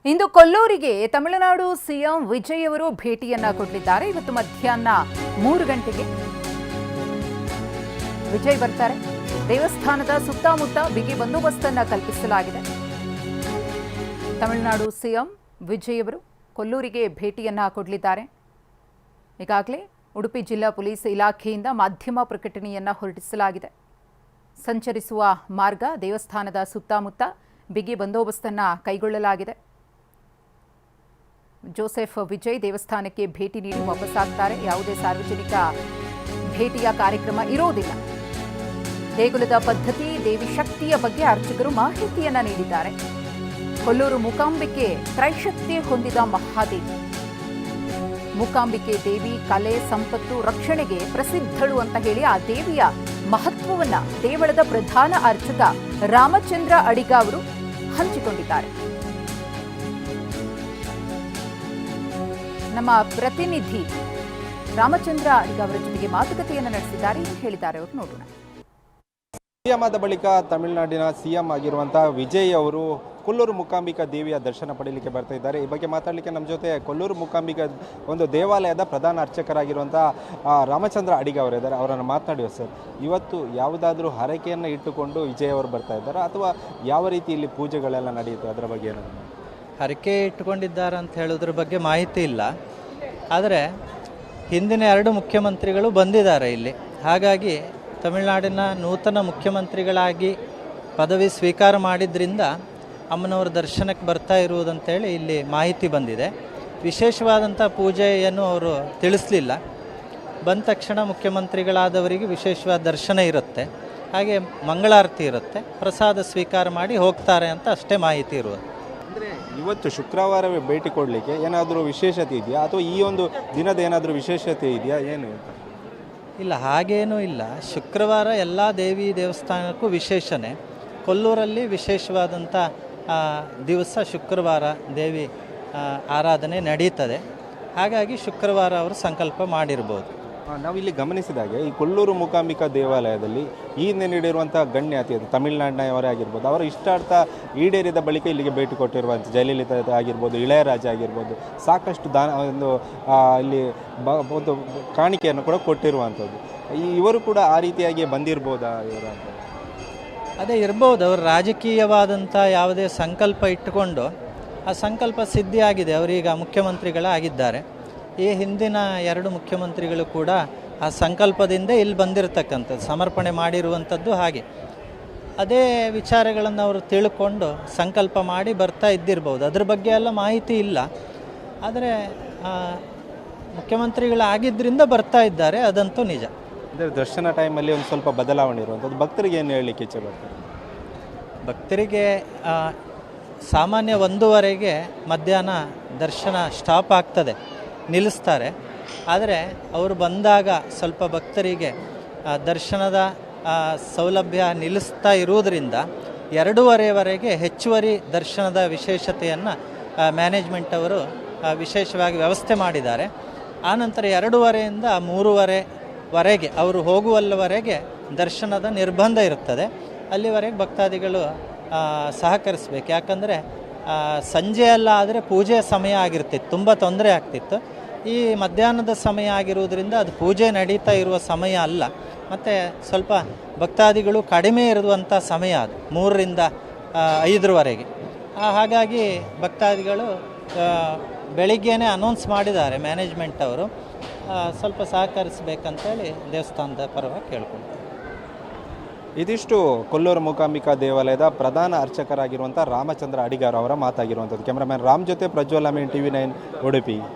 ಇಂದು ಕೊಲ್ಲೂರಿಗೆ Tamil Nadu CM Vijay ಅವರು ಭೇಟಿಯನ್ನ ಕೊಡಲಿದ್ದಾರೆ. ಇವತ್ತು ಮಧ್ಯಾಹ್ನ 3 ಗಂಟೆಗೆ ವಿಜಯ್ ಬರ್ತಾರೆ. ದೇವಸ್ಥಾನದ ಸುತ್ತಮುತ್ತ ಬಿಗಿ ಬಂದೋಬಸ್ತನ್ನ ಕಲ್ಪಿಸಲಾಗಿದೆ. ತಮಿಳುನಾಡು ಸಿಎಂ ವಿಜಯ್ ಅವರು ಕೊಲ್ಲೂರಿಗೆ ಭೇಟಿಯನ್ನ ಕೊಡಲಿದ್ದಾರೆ. ಈಗಾಗಲೇ ಉಡುಪಿ ಜಿಲ್ಲಾ ಪೊಲೀಸ್ ಇಲಾಖೆಯಿಂದ ಮಾಧ್ಯಮ ಪ್ರಕಟಣೆಯನ್ನ ಹೊರಡಿಸಲಾಗಿದೆ. ಸಂಚರಿಸುವ ಮಾರ್ಗ, ದೇವಸ್ಥಾನದ ಸುತ್ತಮುತ್ತ ಬಿಗಿ ಬಂದೋಬಸ್ತನ್ನ ಕೈಗೊಳ್ಳಲಾಗಿದೆ. ಜೋಸೆಫ್ ವಿಜಯ್ ದೇವಸ್ಥಾನಕ್ಕೆ ಭೇಟಿ ನೀಡಿ ವಾಪಸ್ಸಾಗ್ತಾರೆ. ಯಾವುದೇ ಸಾರ್ವಜನಿಕ ಭೇಟಿಯ ಕಾರ್ಯಕ್ರಮ ಇರೋದಿಲ್ಲ. ದೇಗುಲದ ಪದ್ಧತಿ, ದೇವಿ ಶಕ್ತಿಯ ಬಗ್ಗೆ ಅರ್ಚಕರು ಮಾಹಿತಿಯನ್ನ ನೀಡಿದ್ದಾರೆ. ಕೊಲ್ಲೂರು ಮೂಕಾಂಬಿಕೆ ತ್ರೈಶಕ್ತಿ ಹೊಂದಿದ ಮಹಾದೇವಿ. ಮೂಕಾಂಬಿಕೆ ದೇವಿ ಕಲೆ, ಸಂಪತ್ತು, ರಕ್ಷಣೆಗೆ ಪ್ರಸಿದ್ಧಳು ಅಂತ ಹೇಳಿ ಆ ದೇವಿಯ ಮಹತ್ವವನ್ನ ದೇವಳದ ಪ್ರಧಾನ ಅರ್ಚಕ ರಾಮಚಂದ್ರ ಅಡಿಗ ಅವರು ಹಂಚಿಕೊಂಡಿದ್ದಾರೆ. ನಮ್ಮ ಪ್ರತಿನಿಧಿ ರಾಮಚಂದ್ರ ಅಡಿಗ ಅವರ ಜೊತೆಗೆ ಮಾತುಕತೆಯನ್ನು ನಡೆಸಿದ್ದಾರೆ. ಏನು ಹೇಳಿದ್ದಾರೆ ಅವರು ನೋಡೋಣ. ಸಿಎಂ ಆದ ಬಳಿಕ ತಮಿಳುನಾಡಿನ ಸಿಎಂ ಆಗಿರುವಂತಹ ವಿಜಯ್ ಅವರು ಕೊಲ್ಲೂರು ಮೂಕಾಂಬಿಕಾ ದೇವಿಯ ದರ್ಶನ ಪಡೆಯಲಿಕ್ಕೆ ಬರ್ತಾ ಇದ್ದಾರೆ. ಈ ಬಗ್ಗೆ ಮಾತಾಡಲಿಕ್ಕೆ ನಮ್ಮ ಜೊತೆ ಕೊಲ್ಲೂರು ಮೂಕಾಂಬಿಕಾ ಒಂದು ದೇವಾಲಯದ ಪ್ರಧಾನ ಅರ್ಚಕರಾಗಿರುವಂಥ ರಾಮಚಂದ್ರ ಅಡಿಗ ಅವರಿದ್ದಾರೆ. ಅವರನ್ನು ಮಾತನಾಡುವ ಸರ್, ಇವತ್ತು ಯಾವುದಾದ್ರೂ ಹರಕೆಯನ್ನು ಇಟ್ಟುಕೊಂಡು ವಿಜಯ್ ಅವರು ಬರ್ತಾ ಇದ್ದಾರೆ ಅಥವಾ ಯಾವ ರೀತಿ ಇಲ್ಲಿ ಪೂಜೆಗಳೆಲ್ಲ ನಡೆಯುತ್ತೆ, ಅದರ ಬಗ್ಗೆ ಏನು? ಹರಕೆ ಇಟ್ಟುಕೊಂಡಿದ್ದಾರೆ ಅಂತ ಹೇಳೋದ್ರ ಬಗ್ಗೆ ಮಾಹಿತಿ ಇಲ್ಲ. ಆದರೆ ಹಿಂದಿನ 2 ಮುಖ್ಯಮಂತ್ರಿಗಳು ಬಂದಿದ್ದಾರೆ ಇಲ್ಲಿ. ಹಾಗಾಗಿ ತಮಿಳುನಾಡಿನ ನೂತನ ಮುಖ್ಯಮಂತ್ರಿಗಳಾಗಿ ಪದವಿ ಸ್ವೀಕಾರ ಮಾಡಿದ್ರಿಂದ ಅಮ್ಮನವರ ದರ್ಶನಕ್ಕೆ ಬರ್ತಾ ಇರುವುದಂತೇಳಿ ಇಲ್ಲಿ ಮಾಹಿತಿ ಬಂದಿದೆ. ವಿಶೇಷವಾದಂಥ ಪೂಜೆಯನ್ನು ಅವರು ತಿಳಿಸಲಿಲ್ಲ. ಬಂದ ತಕ್ಷಣ ಮುಖ್ಯಮಂತ್ರಿಗಳಾದವರಿಗೆ ವಿಶೇಷವಾದ ದರ್ಶನ ಇರುತ್ತೆ, ಹಾಗೆ ಮಂಗಳಾರತಿ ಇರುತ್ತೆ, ಪ್ರಸಾದ ಸ್ವೀಕಾರ ಮಾಡಿ ಹೋಗ್ತಾರೆ ಅಂತ ಅಷ್ಟೇ ಮಾಹಿತಿ ಇರುವುದು. ಅಂದರೆ ಇವತ್ತು ಶುಕ್ರವಾರವೇ ಭೇಟಿ ಕೊಡಲಿಕ್ಕೆ ಏನಾದರೂ ವಿಶೇಷತೆ ಇದೆಯಾ ಅಥವಾ ಈ ಒಂದು ದಿನದ ಏನಾದರೂ ವಿಶೇಷತೆ ಇದೆಯಾ, ಏನು? ಇಲ್ಲ, ಹಾಗೇನೂ ಇಲ್ಲ. ಶುಕ್ರವಾರ ಎಲ್ಲ ದೇವಿ ದೇವಸ್ಥಾನಕ್ಕೂ ವಿಶೇಷನೇ. ಕೊಲ್ಲೂರಲ್ಲಿ ವಿಶೇಷವಾದಂಥ ದಿವಸ ಶುಕ್ರವಾರ ದೇವಿ ಆರಾಧನೆ ನಡೀತದೆ. ಹಾಗಾಗಿ ಶುಕ್ರವಾರ ಅವರು ಸಂಕಲ್ಪ ಮಾಡಿರ್ಬೋದು. ನಾವಿಲ್ಲಿ ಗಮನಿಸಿದಾಗೆ ಈ ಕೊಲ್ಲೂರು ಮೂಕಾಂಬಿಕಾ ದೇವಾಲಯದಲ್ಲಿ ಈ ಹಿಂದೆ ನೀಡಿರುವಂಥ ಗಣ್ಯ ತಮಿಳುನಾಡಿನವರೇ ಆಗಿರ್ಬೋದು, ಅವರ ಇಷ್ಟಾರ್ಥ ಈಡೇರಿದ ಬಳಿಕ ಇಲ್ಲಿಗೆ ಭೇಟಿ ಕೊಟ್ಟಿರುವಂಥ ಜಯಲಲಿತಾ ಆಗಿರ್ಬೋದು, ಇಳೆಯರಾಜ ಆಗಿರ್ಬೋದು, ಸಾಕಷ್ಟು ಇಲ್ಲಿ ಒಂದು ಕಾಣಿಕೆಯನ್ನು ಕೂಡ ಕೊಟ್ಟಿರುವಂಥದ್ದು. ಇವರು ಕೂಡ ಆ ರೀತಿಯಾಗಿ ಬಂದಿರ್ಬೋದಾ ಇವರ? ಅದೇ ಇರ್ಬೋದು. ಅವರು ರಾಜಕೀಯವಾದಂಥ ಯಾವುದೇ ಸಂಕಲ್ಪ ಇಟ್ಟುಕೊಂಡು ಆ ಸಂಕಲ್ಪ ಸಿದ್ಧಿಯಾಗಿದೆ. ಅವರೀಗ ಮುಖ್ಯಮಂತ್ರಿಗಳಾಗಿದ್ದಾರೆ. ಈ ಹಿಂದಿನ 2 ಮುಖ್ಯಮಂತ್ರಿಗಳು ಕೂಡ ಆ ಸಂಕಲ್ಪದಿಂದ ಇಲ್ಲಿ ಬಂದಿರತಕ್ಕಂಥದ್ದು, ಸಮರ್ಪಣೆ ಮಾಡಿರುವಂಥದ್ದು. ಹಾಗೆ ಅದೇ ವಿಚಾರಗಳನ್ನು ಅವರು ತಿಳ್ಕೊಂಡು ಸಂಕಲ್ಪ ಮಾಡಿ ಬರ್ತಾ ಇದ್ದಿರ್ಬೋದು. ಅದ್ರ ಬಗ್ಗೆ ಎಲ್ಲ ಮಾಹಿತಿ ಇಲ್ಲ. ಆದರೆ ಮುಖ್ಯಮಂತ್ರಿಗಳಾಗಿದ್ದರಿಂದ ಬರ್ತಾ ಇದ್ದಾರೆ, ಅದಂತೂ ನಿಜ. ಅಂದರೆ ದರ್ಶನ ಟೈಮಲ್ಲಿ ಒಂದು ಸ್ವಲ್ಪ ಬದಲಾವಣೆ ಇರುವಂಥದ್ದು. ಭಕ್ತರಿಗೆ ಏನು ಹೇಳಲಿಕ್ಕೆ ಇಚ್ಛೆ ಬರ್ತಾರೆ? ಭಕ್ತರಿಗೆ ಸಾಮಾನ್ಯ 1:15ಗೆ ಮಧ್ಯಾಹ್ನ ದರ್ಶನ ಸ್ಟಾಪ್ ಆಗ್ತದೆ, ನಿಲ್ಲಿಸ್ತಾರೆ. ಆದರೆ ಅವರು ಬಂದಾಗ ಸ್ವಲ್ಪ ಭಕ್ತರಿಗೆ ದರ್ಶನದ ಸೌಲಭ್ಯ ನಿಲ್ಲಿಸ್ತಾ ಇರುವುದರಿಂದ 2:30ವರೆಗೆ ಹೆಚ್ಚುವರಿ ದರ್ಶನದ ವಿಶೇಷತೆಯನ್ನು ಮ್ಯಾನೇಜ್ಮೆಂಟ್ ಅವರು ವಿಶೇಷವಾಗಿ ವ್ಯವಸ್ಥೆ ಮಾಡಿದ್ದಾರೆ. ಆನಂತರ 2:30ಯಿಂದ 3:30ವರೆಗೆ ಅವರು ಹೋಗುವಲ್ಲವರೆಗೆ ದರ್ಶನದ ನಿರ್ಬಂಧ ಇರುತ್ತದೆ. ಅಲ್ಲಿವರೆಗೆ ಭಕ್ತಾದಿಗಳು ಸಹಕರಿಸಬೇಕು. ಯಾಕಂದರೆ ಸಂಜೆಯಲ್ಲ ಆದರೆ ಪೂಜೆಯ ಸಮಯ ಆಗಿರ್ತಿತ್ತು, ತುಂಬ ತೊಂದರೆ ಆಗ್ತಿತ್ತು. ಈ ಮಧ್ಯಾಹ್ನದ ಸಮಯ ಆಗಿರುವುದರಿಂದ ಅದು ಪೂಜೆ ನಡೀತಾ ಇರುವ ಸಮಯ ಅಲ್ಲ. ಮತ್ತು ಸ್ವಲ್ಪ ಭಕ್ತಾದಿಗಳು ಕಡಿಮೆ ಇರುವಂಥ ಸಮಯ ಅದು 3ರಿಂದ 5ರವರೆಗೆ. ಹಾಗಾಗಿ ಭಕ್ತಾದಿಗಳು ಬೆಳಿಗ್ಗೆನೇ ಅನೌನ್ಸ್ ಮಾಡಿದ್ದಾರೆ ಮ್ಯಾನೇಜ್ಮೆಂಟ್ ಅವರು, ಸ್ವಲ್ಪ ಸಹಕರಿಸಬೇಕಂತೇಳಿ ದೇವಸ್ಥಾನದ ಪರವಾಗಿ ಕೇಳ್ಕೊಳ್ತಾರೆ. ಇದಿಷ್ಟು ಕೊಲ್ಲೂರು ಮೂಕಾಂಬಿಕಾ ದೇವಾಲಯದ ಪ್ರಧಾನ ಅರ್ಚಕರಾಗಿರುವಂಥ ರಾಮಚಂದ್ರ ಅಡಿಗಾರ್ ಅವರ ಮಾತಾಗಿರುವಂಥದ್ದು. ಕ್ಯಾಮ್ರಾಮನ್ ರಾಮ್ ಜೊತೆ ಪ್ರಜ್ವಲ್, TV9 ಉಡುಪಿ.